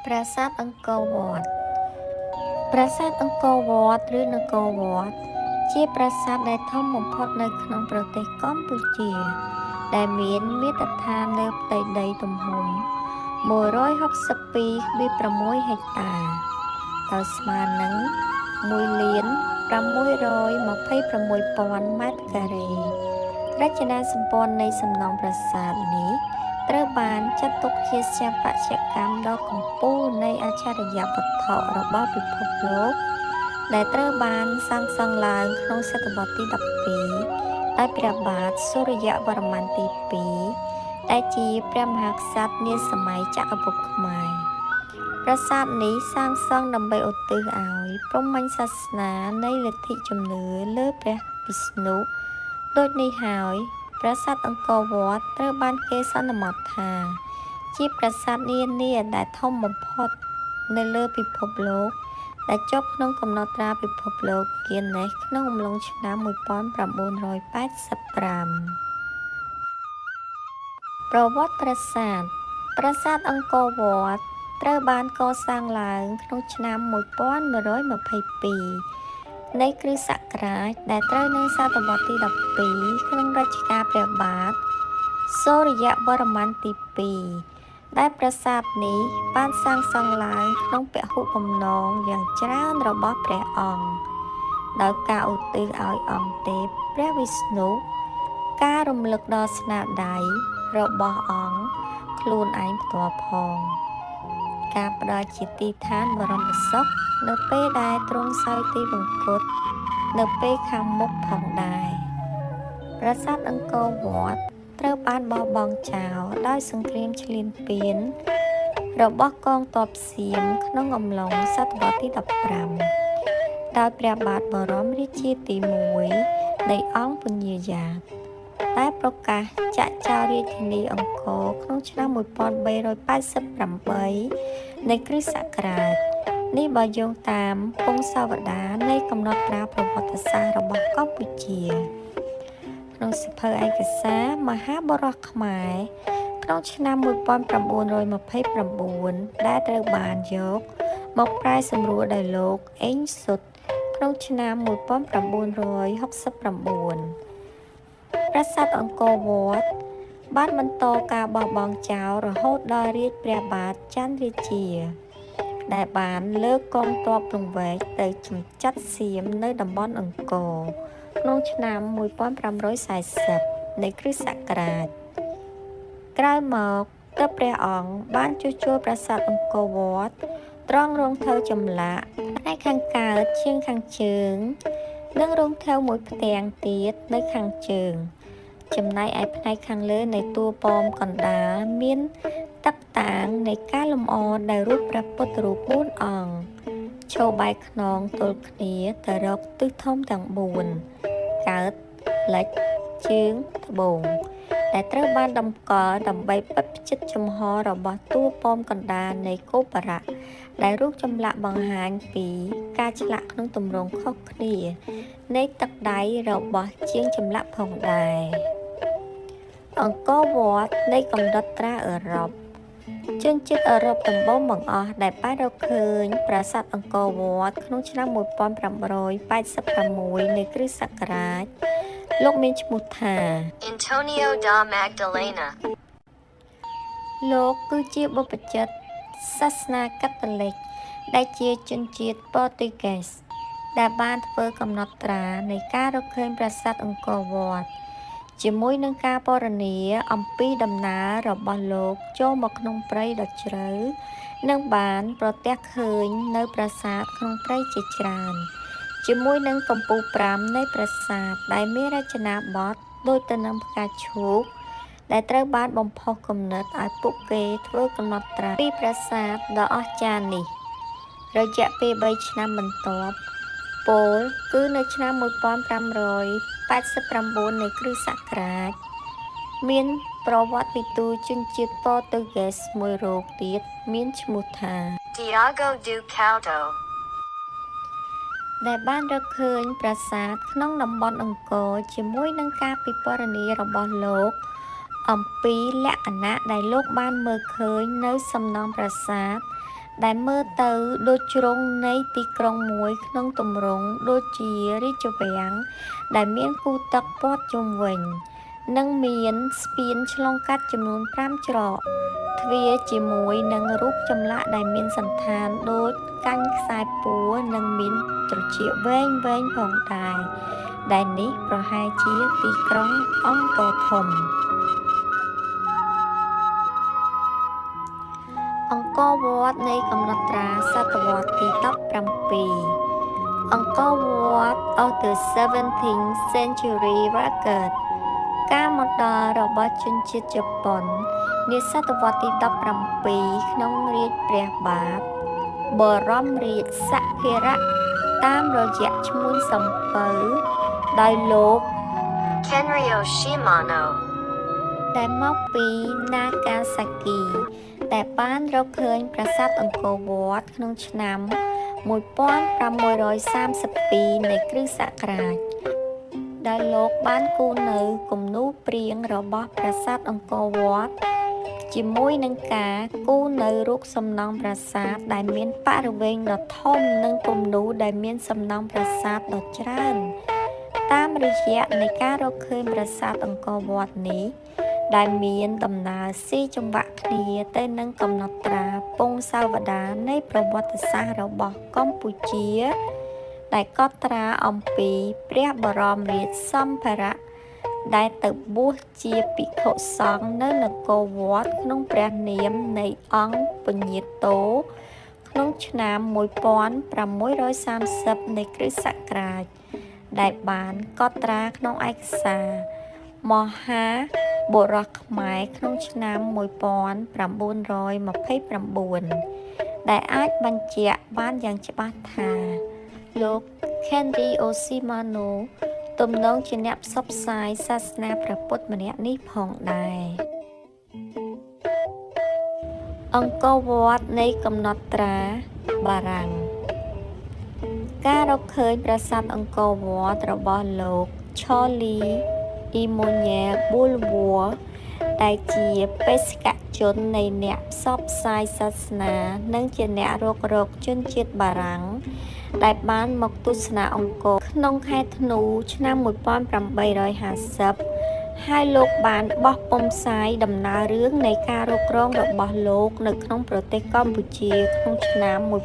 ប្រាសាទអង្គរវត្តប្រាសាទអង្គរវត្តឬនគរវត្តជាប្រាសាទដែលធំបំផុតនៅក្នុងប្រទេសកម្ពុជាដែលមានមាត្រដ្ឋានលើផ្ទៃដីទំហំ162.6 ហិកតាដោយស្មើនឹង1,626,000 ម៉ែត្រការ៉េរចនាសម្ព័ន្ធនៃសំណង់ប្រាសាទនេះត្រូវបានចាត់ទុកជាស្ថាបត្យកម្មដ៏កំពូលនៃអច្ឆរិយវត្ថុរបស់ពិភពលោកដែលត្រូវបានសាងសង់ឡើងក្នុងសតវត្សទី12ដោយព្រះបាទសូរ្យវរ្ម័នទី2ដែលជាព្រះមហាក្សត្រនាសម័យចក្រភពខ្មែរប្រាសាទនេះសាងសង់ដើម្បីឧទ្ទិសឲ្យព្រហ្មញ្ញសាសនានៃលទ្ធិជំនឿលើព្រះវិស្ណុដូចនេះហើយប្រាសាទអង្គរវត្តត្រូវបានគេសន្មតថាជាប្រាសាទនានាដែលធំបំផុតនៅលើពិភពលោកដែលជាប់ក្នុងកំណត់ត្រាពិភពលោក Guinness ក្នុងអំឡុងឆ្នាំ1985ប្រវត្តិប្រាសាទអង្គរវត្តត្រូវបានកសាងឡើងក្នុងឆ្នាំ1122នៃគ្រិស្តសករាជដែលត្រូវនឹងសតវត្សទី12ក្នុងរជ្ជកាលព្រះបាទសូរ្យវរ្ម័នទី2ដែលប្រាសាទនេះបានសាងសង់ឡើងក្នុងពហុបំណងយ៉ាងច្រើនរបស់ព្រះអង្គដោយការឧទ្ទិសឲ្យអង្គទេពព្រះវិស្ណុការរំលឹកដល់ស្នាដៃរបស់អង្គខ្លួនឯងផ្ទាល់ផងការផ្ដល់ជាទីឋានបរមសុខនៅពេលដែលទ្រង់សោយទីវង្គតនៅពេលខាងមុខផងដែរប្រាសាទអង្គរវត្តត្រូវបានបោះបង់ចោលដោយសង្គ្រាមឈ្លានពានរបស់កងទ័ពសៀមក្នុងអំឡុងសតវត្សទី15ដោយព្រះបាទបរមរាជាទី1នៃអង្គពញ្ញាយ៉ាតដែលប្រកាសចាក់ចោលរាជធានីអង្គរក្នុងឆ្នាំ1388នៃគ្រិស្តសករាជនេះបើយោងតាមពង្សាវតារនៃកំណត់ត្រាប្រវត្តិសាស្ត្ររបស់កម្ពុជាក្នុងសៀវភៅឯកសារមហាបុរសខ្មែរក្នុងឆ្នាំ1929ដែលត្រូវបានយកមកប្រែសម្រួលដោយលោកអេងសុតក្នុងឆ្នាំ1969ប្រាសាទអង្គរវត្តបានបន្តការបោះបង់ចោលរហូតដល់រាជ្យព្រះបាទច័ន្ទរាជាដែលបានលើកកងទ័ពលង្វែកទៅចម្ចាត់សៀមនៅតំបន់អង្គរក្នុងឆ្នាំ1540នៃគ្រិស្តសករាជក្រោយមកទើបព្រះអង្គបានជួសជុលប្រាសាទអង្គរវត្តត្រង់រងថើចម្លាក់ផ្នែកខាងកើតជាងខាងជើងនិងរងថើមួយផ្ទាំងទៀតនៅខាងជើងចំណែកឯផ្នែកខាងលើនៃតួប៉មកណ្ដាលមានតាក់តាងនៃការលម្អដោយរូបព្រះពុទ្ធរូប4អង្គឈរបែរខ្នងទល់គ្នាទៅរកទិសធំទាំង4កើតលិចជើងត្បូងដែលត្រូវបានតម្កល់ដើម្បីបិទផ្ចិតចំហរបស់តួប៉មកណ្ដាលនៃគោបរៈដែលរូបចម្លាក់បង្ហាញពីការឆ្លាក់ក្នុងទម្រង់ខុសគ្នានៃទឹកដៃរបស់ជាងចម្លាក់ផងដែរអង្គរវត្តនៃកំណត់ត្រាអឺរ៉ុបជនជាតិអឺរ៉ុបដំបូងបង្អស់ដែលបានរកឃើញប្រាសាទអង្គរវត្តក្នុងឆ្នាំ1586នៃគ្រិស្តសករាជលោកមានឈ្មោះថា Antonio da Magdalena លោកគឺជាបុព្វជិតសាសនាកាតូលិកដែលជាជនជាតិប៉ូទុយហ្គេសដែលបានធ្វើកំណត់ត្រានៃការរកឃើញប្រាសាទអង្គរវត្តជាមួយនឹងការពណ៌នាអំពីដំណើររបស់លោកចូលមកក្នុងព្រៃដ៏ជ្រៅនិងបានប្រទះឃើញនៅប្រាសាទក្នុងព្រៃជាច្រើនជាមួយនឹងកម្ពស់5នៃប្រាសាទដែលមានរចនាបថដូចទៅនឹងផ្កាឈូកដែលត្រូវបានបំផុសគំនិតឲ្យពួកគេធ្វើកំណត់ត្រាពីប្រាសាទដ៏អស្ចារ្យនេះរយៈពេល3ឆ្នាំបន្ទាប់ពោលគឺនៅឆ្នាំ1589នៃគ្រិស្តសករាជមានប្រវត្តិវិទូជនជាតិប៉ូទុយហ្គេសមួយរូបទៀតមានឈ្មោះថា Tiago do Couto ដែលបានរកឃើញប្រាសាទក្នុងតំបន់អង្គរជាមួយនឹងការពិពណ៌នារបស់លោកអំពីលក្ខណៈដែលលោកបានមើលឃើញនៅសំណង់ប្រាសាទ ដែលមើលទៅដូចជ្រុងនៃទីក្រុងមួយក្នុងទម្រង់ដូចជារាជវាំងដែលមានគូទឹកព័ទ្ធជុំវិញ និងមានស្ពានឆ្លងកាត់ចំនួន5ច្រកទ្វារជាមួយនឹងរូបចម្លាក់ដែលមានសន្តានដូចកាញ់ខ្សែពួរនិងមានត្រចៀកវែងផងដែរដែលនេះប្រហែលជាទីក្រុងអង្គរធំ អង្គរវត្តនៃកំណត់ត្រាសតវត្សទី17 អង្គរវត្ត of the 17th century record ការមកដល់របស់ជនជាតិជប៉ុននាសតវត្សទី17ក្នុងរាជ្យព្រះបាទបរមរាជសភារៈតាមរយៈឈ្មួញសំពៅដោយលោក Kenryo Shimano. ដែលមកពីនាហ្គាសាគីដែលបានរកឃើញប្រាសាទអង្គរវត្តក្នុងឆ្នាំ1532នៃគ្រិស្តសករាជដែលលោកបានគូរនៅគំនូរព្រាងរបស់ប្រាសាទអង្គរវត្តជាមួយនឹងការគូរនៅរូបសំណង់ប្រាសាទដែលមានបរិវេណដ៏ធំនិងគំនូរដែលមានសំណង់ប្រាសាទដ៏ច្រើនតាមរយៈនៃការរកឃើញប្រាសាទអង្គរវត្តនេះដែលមានដំណើរស៊ីចង្វាក់គ្នាទៅនឹងកំណត់ត្រាពងសាវតារនៃប្រវត្តិសាស្ត្ររបស់កម្ពុជាដែលកត់ត្រាអំពីព្រះបរមរាជសម្ភារៈដែលទៅបួសជាភិក្ខុសង្ឃនៅនគរវត្តក្នុងព្រះនាមនៃអង្គពញាតោក្នុងឆ្នាំ1630នៃគ្រិស្តសករាជដែលបានកត់ត្រាក្នុងឯកសារមហាបុរសខ្មែរក្នុងឆ្នាំ1929ដែលអាចបញ្ជាក់បានយ៉ាងច្បាស់ថាលោក Kenryo Shimano ទំនងជាអ្នកផ្សព្វផ្សាយសាសនាព្រះពុទ្ធម្នាក់នេះផងដែរអង្គរវត្តនៃកំណត់ត្រាបារាំងការរកឃើញប្រាសាទអង្គរវត្តរបស់លោក Charlie Emmanuel Bulwer ដែលជាបេសកជននៃអ្នកផ្សព្វផ្សាយសាសនានិងជាអ្នករករកជនជាតិបារាំងដែលបានមកទស្សនាអង្គរក្នុងខែធ្នូឆ្នាំ1850ហើយលោកបានបោះពុម្ពផ្សាយដំណើររឿងនៃការរករងរបស់លោកនៅក្នុងប្រទេសកម្ពុជាក្នុងឆ្នាំ1858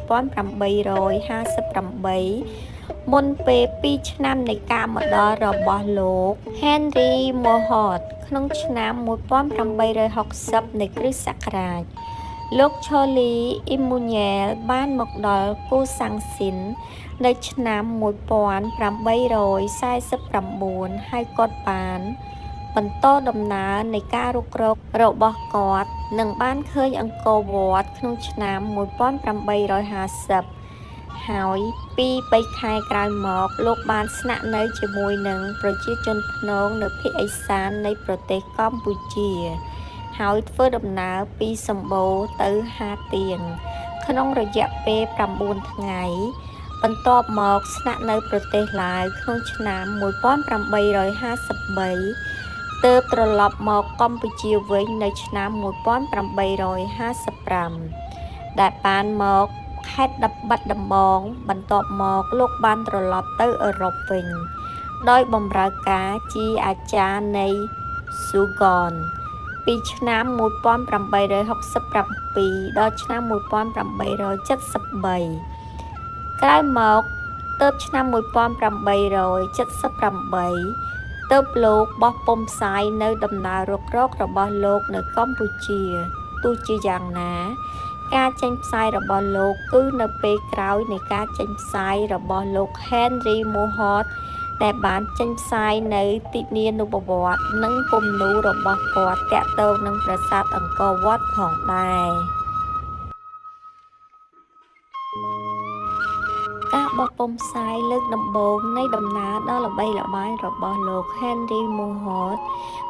មុនពេល2ឆ្នាំនៃការមកដល់របស់លោក Henry Morehouse ក្នុងឆ្នាំ1860នៃគ្រិស្តសករាជលោក Charlie Emmanuel បានមកដល់កូសាំងស៊ីននៅឆ្នាំ1849ហើយគាត់បានបន្តដំណើរនៃការរុករករបស់គាត់និងបានឃើញអង្គរវត្តក្នុងឆ្នាំ1850ហើយ2-3 ខែក្រោយមកលោកបានស្នាក់នៅជាមួយនឹងប្រជាជនព្នងនៅភាគឦសាននៃប្រទេសកម្ពុជាហើយធ្វើដំណើរពីសម្បូរទៅហាទៀងក្នុងរយៈពេល9ថ្ងៃបន្ទាប់មកស្នាក់នៅប្រទេសឡាវក្នុងឆ្នាំ1853ទើបត្រឡប់មកកម្ពុជាវិញនៅឆ្នាំ1855ដែលបានមកខេត្តបាត់ដំបងបន្ទាប់មកលោកបានត្រឡប់ទៅអឺរ៉ុបវិញដោយបម្រើការជាអាចារ្យនៃស៊ូហ្គនពីឆ្នាំ1867ដល់ឆ្នាំ1873ក្រោយមកទើបឆ្នាំ1878ទើបលោកបោះពុម្ពផ្សាយនៅដំណើររុករករបស់លោកនៅកម្ពុជាទោះជាយ៉ាងណាការចេញផ្សាយរបស់លោកគឺនៅពេលក្រោយនៃការចេញផ្សាយរបស់លោក Henry Morehouse ដែលបានចេញផ្សាយនៅទិនានុប្បវត្តិនិងគំនូររបស់គាត់ទាក់ទងនឹងប្រាសាទអង្គរវត្តផងដែរការបោះពុម្ពផ្សាយលើកដំបូងនៃដំណើរដ៏ល្បីល្បាញរបស់លោក Henry Morehouse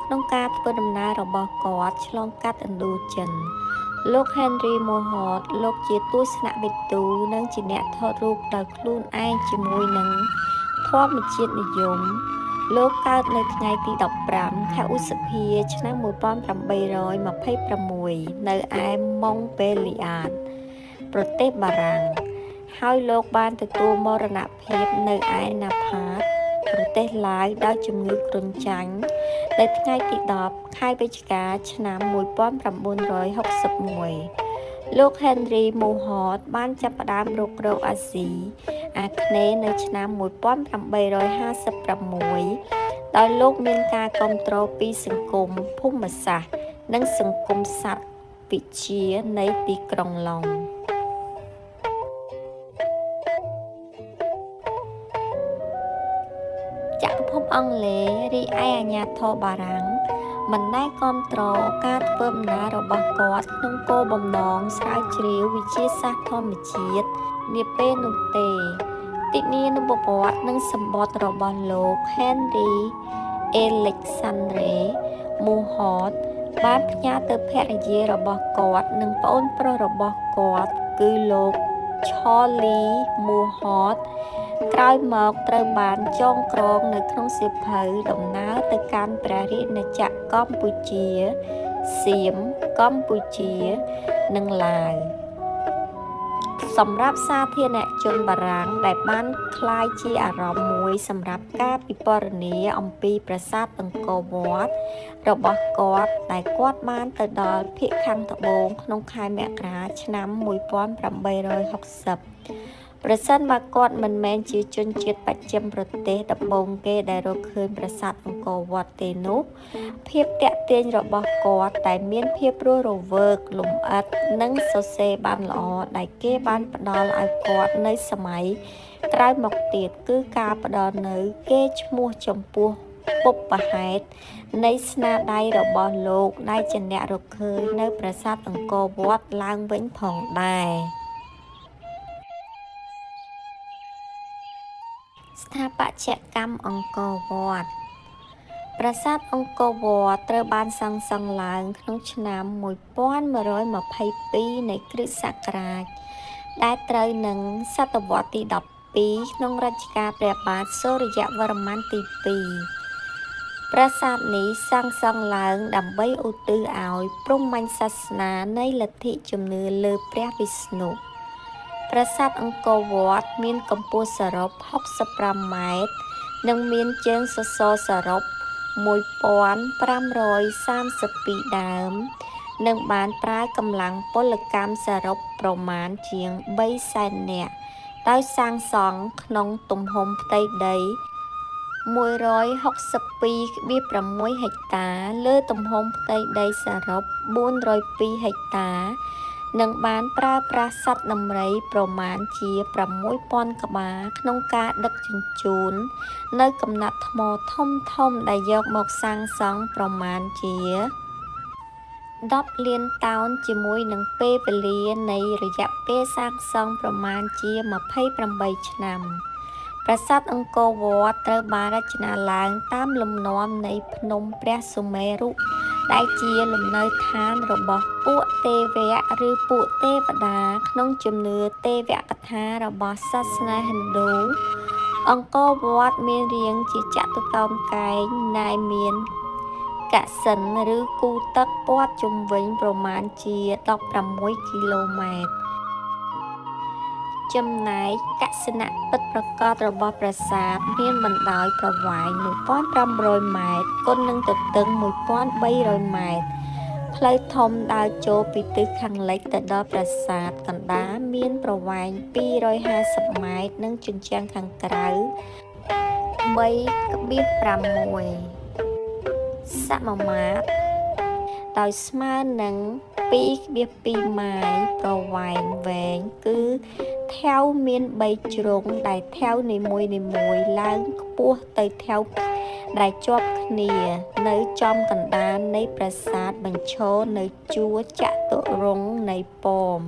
ក្នុងការធ្វើដំណើររបស់គាត់ឆ្លងកាត់ឥណ្ឌូចិនលោក Henry Morehouse លោកជាទស្សនវិទូនិងជាអ្នកថតរូបដោយខ្លួនឯងជាមួយនឹងធម្មជាតិនិយមលោកកើតនៅថ្ងៃទី15ខែឧសភាឆ្នាំ1826នៅឯម៉ុងប៉េលីអាត ប្រទេសបារាំងហើយលោកបានទទួលមរណភាពនៅឯណាផាតប្រទេសឡាវដោយជំងឺគ្រុនចាញ់នៅថ្ងៃទី10ខែវិច្ឆិកាឆ្នាំ1961លោក Henry Mohot បានចាប់ផ្ដើមរុករកអាស៊ីអាគ្នេយ៍នៅឆ្នាំ1856ដោយលោកមានការគាំទ្រពីសង្គមភូមិសាស្ត្រនិងសង្គមសត្វវិទ្យានៃទីក្រុងឡុងចក្រភពអង់គ្លេសរីឯអាញាធរបារាំងមិនដែលគាំទ្រការធ្វើដំណើររបស់គាត់ក្នុងគោលបំណងស្រាវជ្រាវវិទ្យាសាស្ត្រធម្មជាតិនាពេលនោះទេទិនានុប្រវត្តិនិងសម្បត្តិរបស់លោក Henry Alexandre Mohot បានផ្ញើទៅភរិយារបស់គាត់និងប្អូនប្រុសរបស់គាត់គឺលោក Charlie Mohot ក្រោយមកត្រូវបានចងក្រងនៅក្នុងសៀវភៅដំណើរទៅកាន់ព្រះរាជាណាចក្រកម្ពុជា សៀម កម្ពុជា និងឡាវសម្រាប់សាធារណជនបារាំងដែលបានក្លាយជាអារម្មណ៍មួយសម្រាប់ការពិពណ៌នាអំពីប្រាសាទអង្គរវត្តរបស់គាត់ដែលគាត់បានទៅដល់ភាគខាងត្បូងក្នុងខែមករាឆ្នាំ1860ប្រសិនបើគាត់មិនមែនជាជនជាតិបស្ចិមប្រទេសដំបូងគេដែលរកឃើញប្រាសាទអង្គរវត្តទេនោះភាពតាក់ទាញរបស់គាត់តែមានភាពរស់រវើកលម្អិតនិងសរសេរបានល្អដែលគេបានផ្ដល់ឲ្យគាត់នៅសម័យក្រោយមកទៀតគឺការផ្ដល់នៅគេឈ្មោះចំពោះពុព្វហេតុនៃស្នាដៃរបស់លោកដែលជាអ្នករកឃើញនៅប្រាសាទអង្គរវត្តឡើងវិញផងដែរស្ថាបត្យកម្មអង្គរវត្តប្រាសាទអង្គរវត្តត្រូវបានសាងសង់ឡើងក្នុងឆ្នាំ1122នៃគ្រិស្តសករាជដែលត្រូវនឹងសតវត្សទី12ក្នុងរជ្ជកាលព្រះបាទសូរ្យវរ្ម័នទី2ប្រាសាទនេះសាងសង់ឡើងដើម្បីឧទ្ទិសឲ្យព្រហ្មញ្ញសាសនានៃលទ្ធិជំនឿលើព្រះវិស្ណុប្រាសាទអង្គរវត្តមានកម្ពស់សរុប65ម៉ែត្រនិងមានជើងសសរសរុប1532ដើមនិងបានប្រើកម្លាំងពលកម្មសរុបប្រមាណជាង300,000នាក់ដោយសាងសង់ក្នុងទំហំផ្ទៃដី162.6 ហិកតាលើទំហំផ្ទៃដីសរុប402 ហិកតានិងបានប្រើប្រាស់សត្វដំរីប្រមាណជា 6,000 ក្បាលក្នុងការដឹកជញ្ជូននៅកំណាត់ថ្មធំៗដែលយកមកសាងសង់ប្រមាណជា10លានតោនជាមួយនឹងពេលវេលានៃរយៈពេលសាងសង់ប្រមាណជា28ឆ្នាំប្រាសាទអង្គរវត្តត្រូវបានរចនាឡើងតាមលំនាំនៃភ្នំព្រះសុមេរុដែលជាលំនៅឋានរបស់ពួកទេវៈឬពួកទេវតាក្នុងជំនឿទេវកថារបស់សាសនាហិណ្ឌូអង្គរវត្តមានរាងជាចតុកោណកែងដែលមានកសិណឬគូទឹកព័ទ្ធជុំវិញប្រមាណជា16គីឡូម៉ែត្រចំណែកកសិណពិតប្រាកដរបស់ប្រាសាទមានបណ្ដោយប្រវែង 1,500 ម៉ែត្រគុណនឹងទទឹង 1,300 ម៉ែត្រផ្លូវធំដើរចូលពីទិសខាងលិចទៅដល់ប្រាសាទកណ្ដាលមានប្រវែង250ម៉ែត្រនិងជញ្ជាំងខាងក្រៅ 3.6 សមាមាត្រដោយស្មើនឹង 2.2 ម៉ាយប្រវែងវែងគឺថែវមាន3ជ្រុងដែលថែវនីមួយៗឡើងខ្ពស់ទៅថែវដែលជាប់គ្នានៅចំកណ្ដាលនៃប្រាសាទបញ្ឈរនៅជួរចតុរង្គនៃប៉ម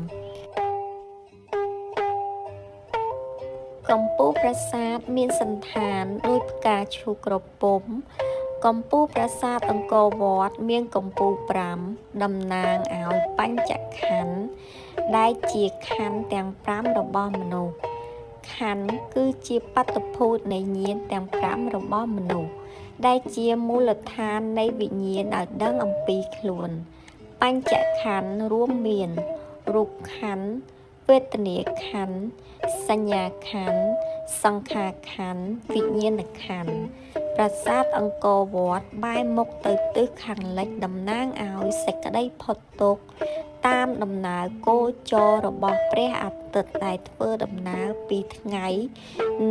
កំពូលប្រាសាទមានសន្តានដូចផ្កាឈូកក្រពុំកំពូលប្រាសាទអង្គរវត្តមានកំពូល5តំណាងឲ្យបញ្ចក្ខន្ធដែលជាខណ្ឌទាំង5របស់មនុស្សខណ្ឌគឺជាបទភូតនៃញាណទាំង5របស់មនុស្សដែលជាមូលដ្ឋាននៃវិញ្ញាណឲ្យដឹងអំពីខ្លួនបញ្ចក្ខន្ធរួមមានរូបខណ្ឌ វេទនាខណ្ឌ សញ្ញាខណ្ឌ សង្ខារខណ្ឌ វិញ្ញាណខណ្ឌ ប្រាសាទអង្គរវត្តបែរមុខទៅទិសខាងលិចតំណាងឲ្យសេចក្តីផុតទុក្ខតាមដំណើរគោចររបស់ព្រះអាទិត្យដែលធ្វើដំណើរពីថ្ងៃ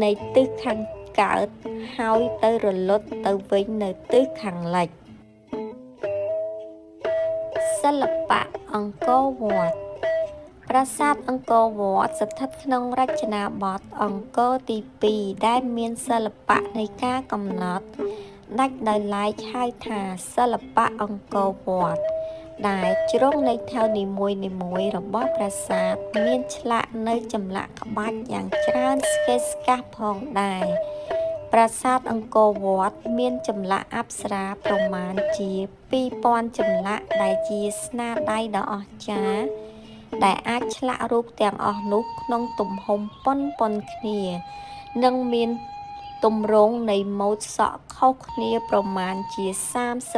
នៃទិសខាងកើតហើយទៅរលត់ទៅវិញនៅទិសខាងលិចសិល្បៈអង្គរវត្តប្រាសាទអង្គរវត្តស្ថិតក្នុងរចនាបថអង្គរទី2ដែលមានសិល្បៈនៃការកំណត់ដាច់ដោយឡែកហៅថាសិល្បៈអង្គរវត្តដែលជ្រុងនៃថែវនីមួយៗរបស់ប្រាសាទមានឆ្លាក់នៅចម្លាក់ក្បាច់យ៉ាងច្រើនស្កេស្កាស់ផងដែរប្រាសាទអង្គរវត្តមានចម្លាក់អប្សរាប្រមាណជា 2000 ចម្លាក់ដែលជាស្នាដៃដ៏អស្ចារ្យដែលអាចឆ្លាក់រូបទាំងអស់នោះក្នុងទំហំប៉ុនគ្នានិងមានទម្រង់នៃម៉ូដសក់ខុសគ្នាប្រមាណជា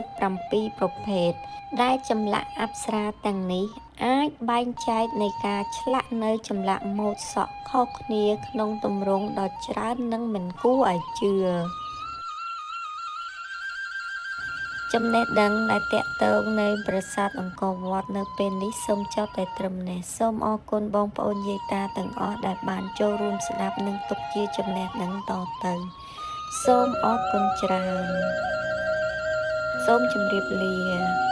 37ប្រភេទដែលចម្លាក់អប្សរាទាំងនេះអាចបែងចែកនៃការឆ្លាក់នៅចម្លាក់ម៉ូដសក់ខុសគ្នាក្នុងទម្រង់ដ៏ច្រើននិងមិនគួរឲ្យជឿចំណេះដឹងដែលតាក់ទងនៅប្រាសាទអង្គរវត្តនៅពេលនេះសូមចប់តែត្រឹមនេះសូមអរគុណបងប្អូនយាយតាទាំងអស់ដែលបានចូលរួមស្ដាប់និងទុកជាចំណេះដឹងតទៅសូមអរគុណច្រើនសូមជម្រាបលា